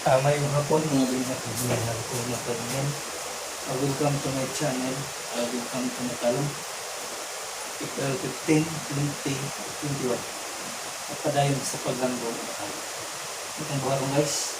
Mayong hapon mga binatagyan ko na kanyan. Welcome to my channel. Welcome to my talong. April 15, 2021. At padayon sa paglanggong. Itong buharong guys.